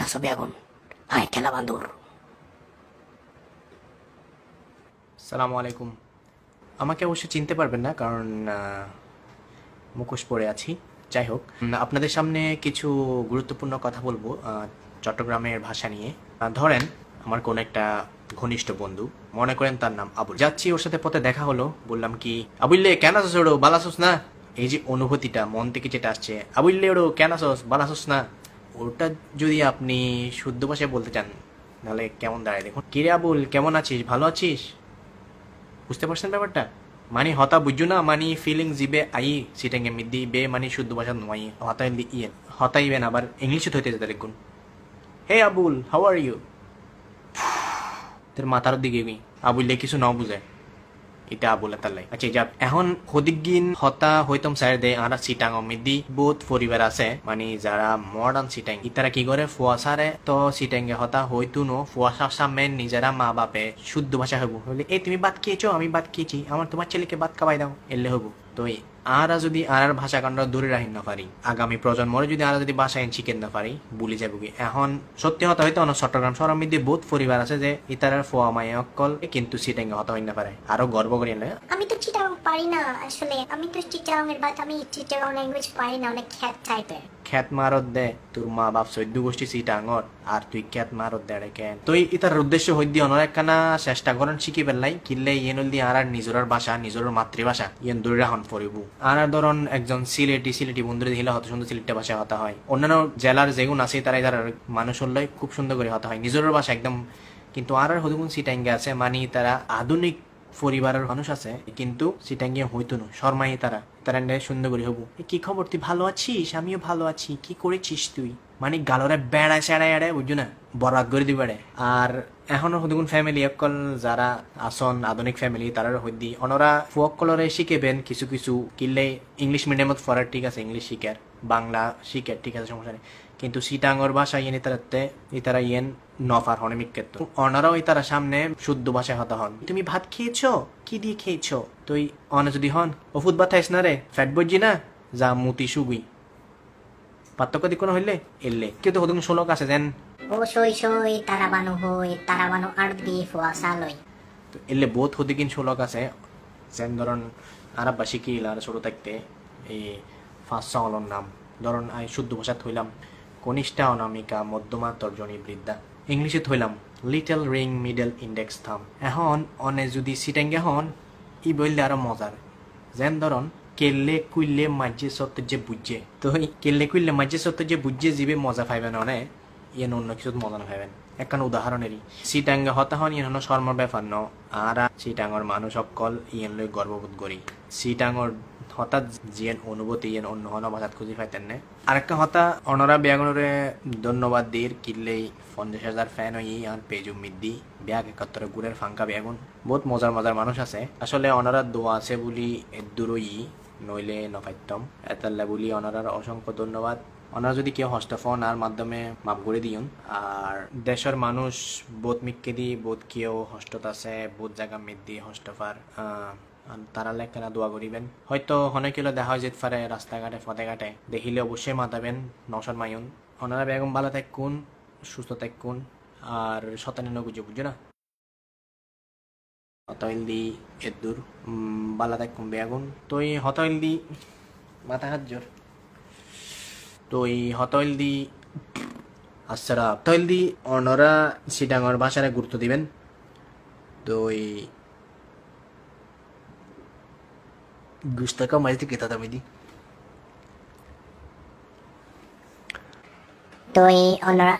আছো বেগুন? হাই খেলা বান্দর। সালামু আলাইকুম। আমাকে অবশ্য চিনতে পারবেন না, কারণ মুখোশ পরে আছি। যাই হোক, আপনাদের সামনে কিছু গুরুত্বপূর্ণ কথা বলবো চট্টগ্রামের ভাষা নিয়ে। ধরেন আমার কোন একটা ঘনিষ্ঠ বন্ধু, মনে করেন তার নাম আবুল। যাচ্ছি, ওর সাথে পথে দেখা হলো, বললাম কি, আবুল্লে কেন আছোস ওড়ো, বালাসোস না? এই যে অনুভূতিটা মন থেকে যেটা আসছে, আবুল্লে ওড়ো কেন আছোস, বালাসোস না, ওটা যদি আপনি শুদ্ধ ভাষায় বলতে চান তাহলে কেমন দাঁড়ায় দেখুন। কিরে আবুল, কেমন আছিস, ভালো আছিস? বুঝতে পারছেন ব্যাপারটা? মানে হতা বুঝছো না, মানে ফিলিং জিবে আই সিটেঙ্গে মিদ্দি বে মানে শুদ্ধ ভাষা নয়, হতাই ইয়ে হতাইবেন আবার ইংলিশে হইতে যেতে লিখুন। হে আবুল, হাউ আর ইউ? তোর মাথার দিকে গই আবুল কিছু ন বুঝে, এটা আবুল তালাই। আচ্ছা যা এখন হদিগিন হতা হইতম স্যার দে আরা সিটাং মিদি বহুত পরিবার আছে, মানে যারা মডার্ন সিটাং ইতারা কি করে ফুয়াশারে তো সিটাঙ্গে হতা হইতু নো ফুয়াশার সামনে নিজেরা মা বাপে শুদ্ধ ভাষা হবো বলে, এই তুমি ভাত খেয়েছো, আমি ভাত খেয়েছি, আমার তোমার ছেলেকে ভাত খাওয়াই দাও, এলে হবো। তো আরা যদি আর ভাষা কান্ড দূরে রাখি না পারি, আগামী প্রজন্মরে যদি আরা যদি ভাষা শিখেন না পারি, ভুলে যাবো কি। এখন সত্যি হতা হয়তো অনেক চট্টগ্রাম শহরের মধ্যে বহুত পরিবার আছে যে ইতারার ফোয়া মাই অকল কিন্তু সিটাঙ্গে হতা হইতে না পারে, আরো গর্ব করি না। আমি তো চিটাগাং পারি না আসলে, আমি তো চিটাগাং এর বাদ, আমি চিটাগাং ল্যাঙ্গুয়েজ পারি না, অনেক খ্যাত টাইপের। খ্যাত মারত দে তোর মা বাপ চৈদ্য গোষ্ঠী চিটাঙর, আর তুই খ্যাত মারত দে কেন? তুই ইতার উদ্দেশ্য হই দিয়ে অনেক কানা চেষ্টা করেন শিখি পেলাই, কিনলে ইয়েন দি আর নিজের ভাষা নিজের মাতৃভাষা ইয়েন দূরে রাখন পড়িব। আর ধরুন একজন সিলেটি বন্ধুরে দিলে হত সুন্দর সিলেটি ভাষা হতা হয়, অন্যান্য জেলার যেগুন আছে তারা তার মানুষ হলে খুব সুন্দর করে হতা হয় নিজের ভাষা একদম। কিন্তু আর হদুগুন সিটাঙ্গে আছে, মানে তারা আধুনিক পরিবারের মানুষ আছে কিন্তু সিটাঙ্গে হইতো না, শর্মাই তারা তারা সুন্দর করে হবো। কি খবর, তুই ভালো আছিস? আমিও ভালো আছি, কি করেছিস তুই? মানে গালরে বেড়ায় সেড়ায় এড়ায় বুঝছো না, বরাত করে দিবে। আর এখনো হদুগুন ফ্যামিলি অকল যারা আসন আধুনিক ফ্যামিলি তারা হইদি অনরা ফুকলরে শিখেবেন কিছু কিছু কিনলে ইংলিশ মিডিয়ামত পড়ার ঠিক আছে, ইংলিশ শিখার বাংলা শিখার ঠিক আছে, সমস্যা নেই। কিন্তু সিটাঙ্গর ভাষা ইয়েন ইতারা ইয়েন নফার হনে মিক্কেত অনারাও ইতারা সামনে শুদ্ধ ভাষায় হতা হন। তুমি ভাত খেয়েছো, কি দিয়ে খেয়েছো? তুই অনে যদি হন ওষুধ বাথাইস না রে, ফ্যাট বজি না, যা মুতি সুগুই, পার্থক্য দি কোনো হইলে এলে কেউ তো হদুন শোলক আছে যেন ও সই সই তারাবানু হই, তারাবানু আর দি ফুয়াশা লই। তো এলে বহুত হদিকিন শোলক আছে যেন ধরুন আরব শিখিল আর ছোট থাকতে এই 5 অলর নাম ধরুন আই শুদ্ধ ভাষা থইলাম কনিষ্ঠা অনামিকা মধ্যমা তর্জনী বৃদ্ধা, ইংলিশে থইলাম লিটল রিং মিডল ইন্ডেক্স থাম। এখন অনে যদি সিটেঙ্গে হন ই বললে আরো মজার, যেন ধরুন কেলে কুইলে মাঝে সত্য যে বুঝছে, তো কেলে কুইলে মাঝে সত্য যে বুঝছে জীবে মজা পাইবেন অনে ইয়েন অন্য কিছু মজা না পাইবেন। একখান উদাহরণেরই সিটাঙ্গে হতা হন ইয়েন শর্মার ব্যাপার ন, আর সিটাঙ্গর মানুষ অকল ইয়েন লই গর্ববোধ করি। সিটাঙ্গর হঠাৎ জিয়েন অনুভূতি ইয়েন অন্য হন ভাষাত খুঁজি পাইতেন না। আরেকটা হতা অনরা বেগুনরে ধন্যবাদ দির কিনলেই 50,000 ফ্যান হই আর পেজু মিদ্দি ব্যাগ 71 গুড়ের ফাঙ্কা বেগুন বহুত মজার মজার মানুষ আছে। আসলে অনারা দোয়া আছে বলি দূরই নইলে নপাইতম এতাল্লা বলি অনারার অসংখ্য ধন্যবাদ। ওনারা যদি কেউ হস্তফোন আর মাধ্যমে মাপ করে দিন। আর দেশের মানুষ বোধ মিক্কে দি বোধ কেউ হস্তত আছে বোধ জায়গা মেদ দিয়ে হস্তফার তারা লেখা দোয়া করিবেন। হয়তো অনেক কিলো দেখা হয় যেতে পারে রাস্তাঘাটে ফতে ঘাটে, দেখিলে অবশ্যই মাতাবেন নশর মায়ুন। ওনারা বেগম ভালো থাকুন, সুস্থ থাকুন আর শতানি নগুজে বুঝো না হতইল দি এদুর ভালো থাকুন বেগুন। তো এই হতইল দি মাথা হাত জোর তো এই হতইল দি আচ্ছা হতইল দি অনরা সিটাঙ্গর ভাষারে গুরুত্ব দিবেন। তো এই gusto ka malte kita tamidi তো এই অন্যরা